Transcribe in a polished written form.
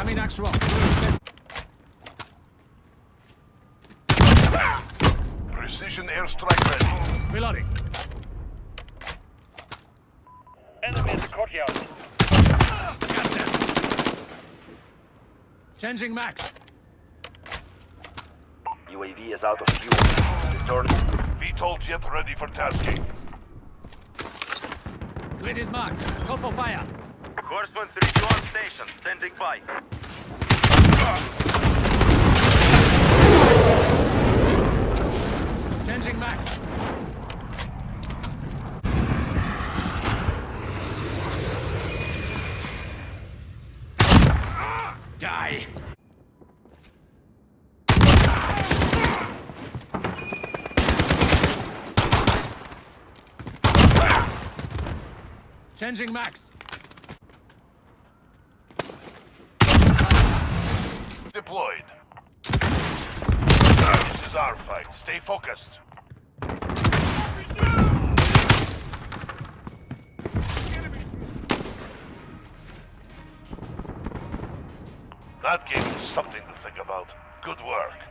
Incoming actual. Precision airstrike ready. Reloading. Enemy in the courtyard. Gotcha. Changing max. UAV is out of fuel. Return. VTOL jet ready for tasking. Grid is marked. Go for fire. Horseman 3 on station, standing by. Changing max. Die. Changing max. Deployed. This is our fight. Stay focused. That gave you something to think about. Good work.